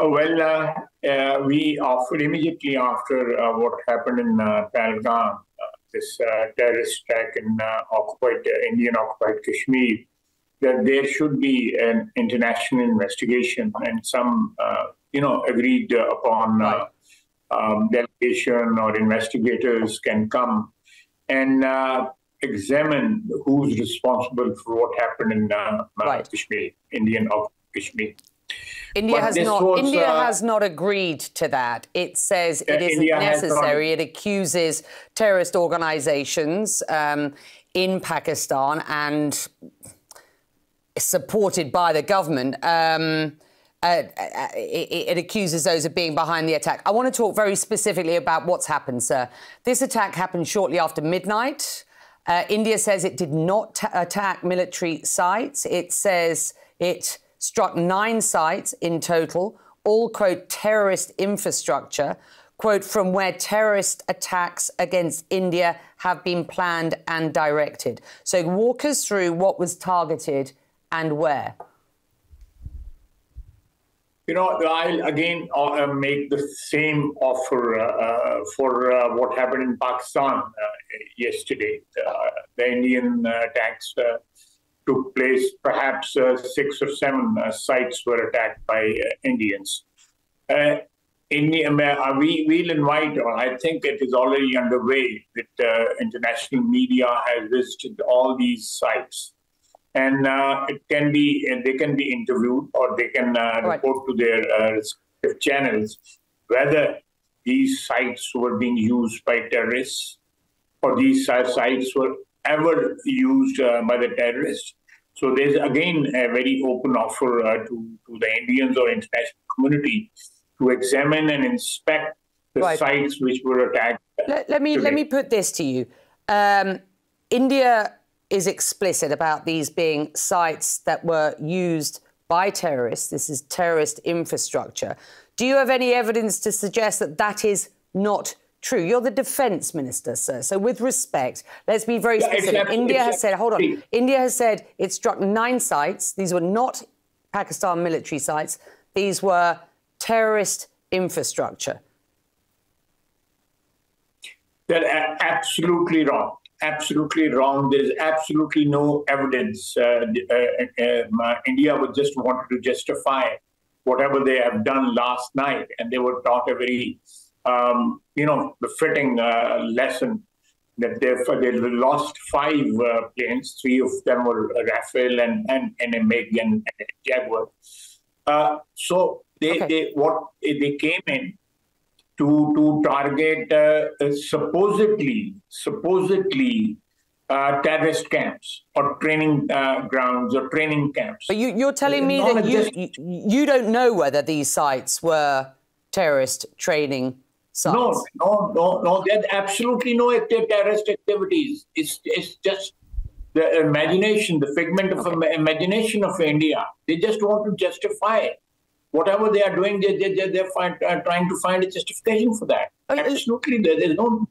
We offered immediately after what happened in Pahalgam, this terrorist attack in Indian-occupied Kashmir, that there should be an international investigation, and some, agreed upon delegation or investigators can come and examine who's responsible for what happened in Kashmir, Indian-occupied Kashmir. India has not agreed to that. It says it isn't necessary. It accuses terrorist organizations in Pakistan and supported by the government. It accuses those of being behind the attack. I want to talk very specifically about what's happened, sir. This attack happened shortly after midnight. India says it did not attack military sites. It says it struck 9 sites in total, all, quote, terrorist infrastructure, quote, from where terrorist attacks against India have been planned and directed. So walk us through what was targeted and where. I'll again make the same offer for what happened in Pakistan yesterday. The Indian attacks took place. Perhaps 6 or 7 sites were attacked by Indians. We'll invite, or I think it is already underway, that international media has visited all these sites. And they can be interviewed, or they can report to their respective channels whether these sites were being used by terrorists, or these sites were ever used by the terrorists. So there's again a very open offer to the Indians or international community to examine and inspect the sites which were attacked. Let me put this to you. India is explicit about these being sites that were used by terrorists. This is terrorist infrastructure. Do you have any evidence to suggest that that is not true? You're the defence minister, sir. So with respect, let's be very specific. India has said, hold on, India has said it struck 9 sites. These were not Pakistan military sites. These were terrorist infrastructure. They're absolutely wrong. Absolutely wrong. There is absolutely no evidence. India would just want to justify whatever they have done last night, and they were taught a very, befitting lesson that they lost 5 planes. 3 of them were Rafale and a MiG and a Jaguar. So they came in to target supposedly terrorist camps or training grounds or training camps. But you're telling me that you don't know whether these sites were terrorist training sites? No. There's absolutely no terrorist activities. It's just the imagination, the figment of imagination of India. They just want to justify it. Whatever they are doing, they're trying to find a justification for that. Absolutely, there's no...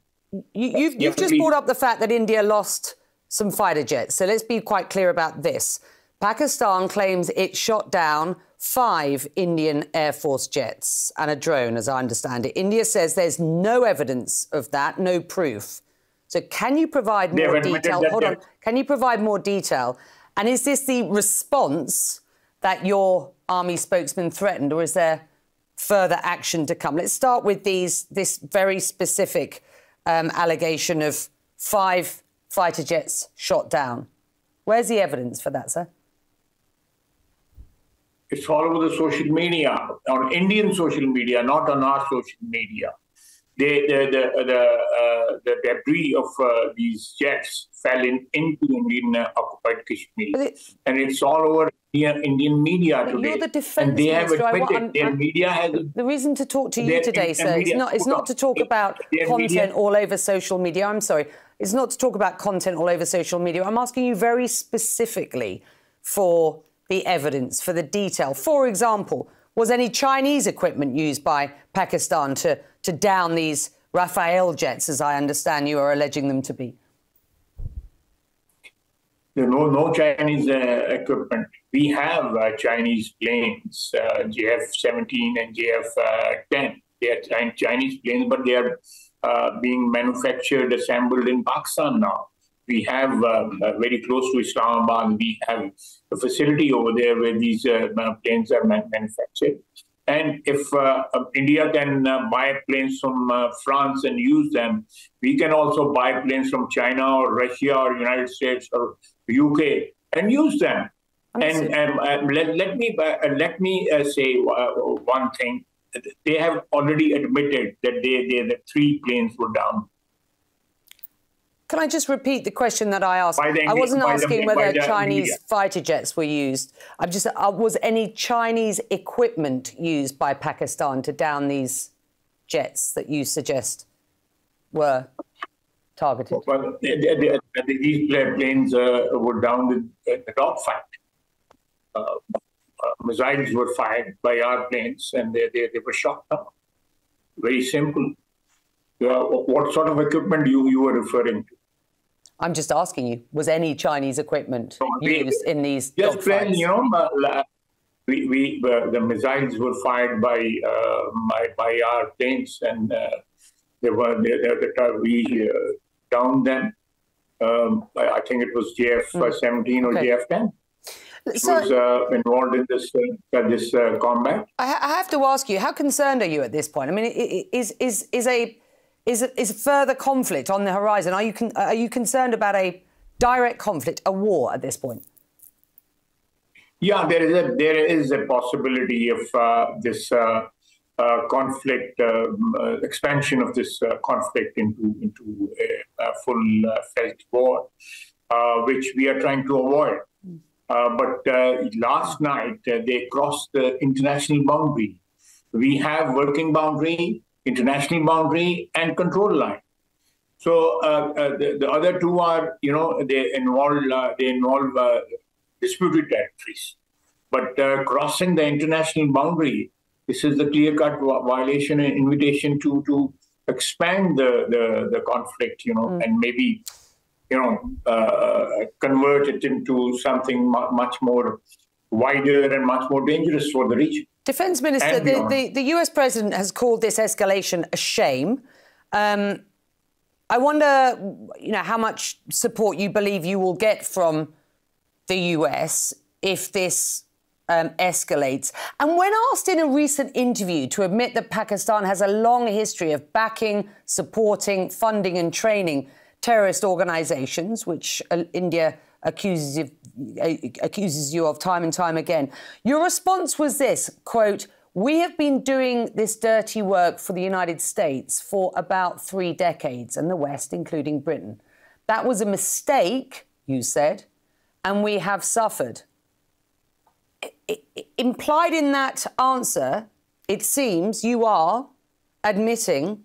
You've just brought up the fact that India lost some fighter jets. So let's be quite clear about this. Pakistan claims it shot down 5 Indian Air Force jets and a drone, as I understand it. India says there's no evidence of that, no proof. So can you provide more detail? Hold on. Can you provide more detail? And is this the response that your army spokesman threatened, or is there further action to come? Let's start with this very specific allegation of 5 fighter jets shot down. Where's the evidence for that, sir? It's all over the social media, on Indian social media, not on our social media. The debris of these jets fell into Indian-occupied Kashmir. And it's all over Indian media today. You're the defence minister. Their media has... The reason to talk to you today, sir, is not to talk about content all over social media. I'm sorry. It's not to talk about content all over social media. I'm asking you very specifically for the evidence, for the detail. For example, was any Chinese equipment used by Pakistan to down these Rafale jets, as I understand you are alleging them to be? There's no Chinese equipment. we have Chinese planes, JF-17 and JF-10. They are Chinese planes, but they are being manufactured, assembled in Pakistan now. We have very close to Islamabad, we have a facility over there where these planes are manufactured. And if India can buy planes from France and use them, we can also buy planes from China or Russia or United States or UK and use them. And let me say one thing. They have already admitted that the 3 planes were down. Can I just repeat the question that I asked? I wasn't asking whether Chinese fighter jets were used. I'm just, was any Chinese equipment used by Pakistan to down these jets that you suggest were targeted? Well, these planes were down with the dogfight. Missiles were fired by our planes and they were shot down. Very simple. What sort of equipment you were referring to? I'm just asking you, was any Chinese equipment used in these dogfights? Yes, you know, the missiles were fired by our planes and we downed them. I think it was JF-17 or JF-10. So, was involved in this combat. I have to ask you, how concerned are you at this point? I mean, is further conflict on the horizon? Are you concerned about a direct conflict, a war at this point? Yeah, there is a possibility of this conflict, expansion of this conflict into a full-fledged war, which we are trying to avoid. But last night, they crossed the international boundary. We have working boundary, international boundary, and control line. So the other two are, you know, they involve disputed territories. But crossing the international boundary, this is the clear-cut violation and invitation to expand the conflict, you know, and maybe, you know, convert it into something much more wider and much more dangerous for the region. Defense Minister, the US President has called this escalation a shame. I wonder, you know, how much support you believe you will get from the US if this escalates. And when asked in a recent interview to admit that Pakistan has a long history of backing, supporting, funding and training terrorist organizations, which India accuses you of time and time again, your response was this, quote, "We have been doing this dirty work for the United States for about 3 decades, and the West, including Britain. That was a mistake," you said, "and we have suffered." Implied in that answer, it seems you are admitting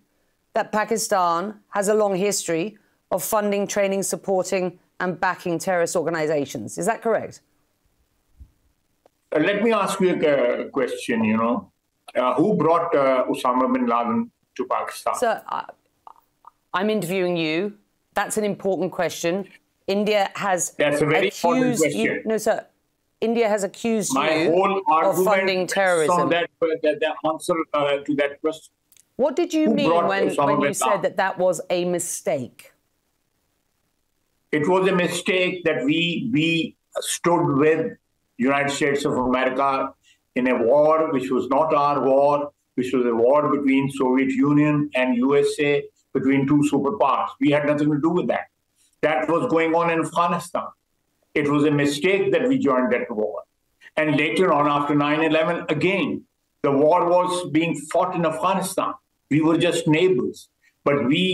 that Pakistan has a long history of funding, training, supporting and backing terrorist organizations. Is that correct? Let me ask you a question, you know. Who brought Osama bin Laden to Pakistan? Sir, I'm interviewing you. That's an important question. India has That's a very important question. No, sir. India has accused My you whole of funding terrorism. The answer to that question. What did you mean when you said that was a mistake? It was a mistake that we stood with United States of America in a war which was not our war, which was a war between Soviet Union and USA, between two superpowers. We had nothing to do with that. That was going on in Afghanistan. It was a mistake that we joined that war. And later on, after 9/11, again, the war was being fought in Afghanistan. We were just neighbors. But we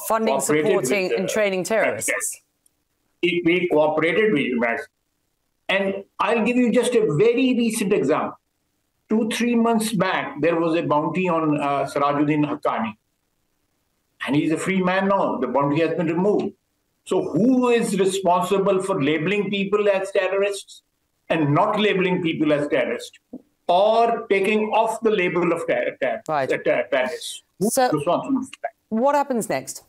funding, supporting, and training terrorists. We cooperated with United States. And I'll give you just a very recent example. 2-3 months back, there was a bounty on Sirajuddin Haqqani. And he's a free man now. The bounty has been removed. So who is responsible for labeling people as terrorists and not labeling people as terrorists? Or taking off the label of terrorists? So what happens next?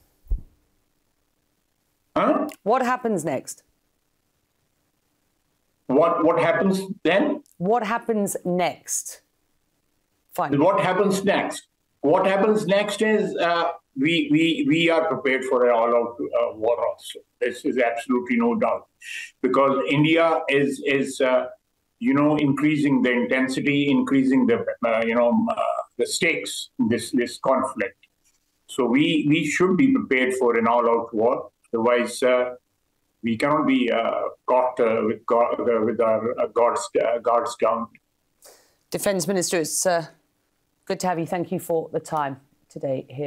Huh? What happens next? What happens then? What happens next? Fine. What happens next? What happens next is we are prepared for an all-out war also. This is absolutely no doubt, because India is increasing the intensity, increasing the the stakes in this conflict. So we should be prepared for an all-out war. Otherwise, we cannot be caught with our guards down. Defence Minister, it's good to have you. Thank you for the time today here.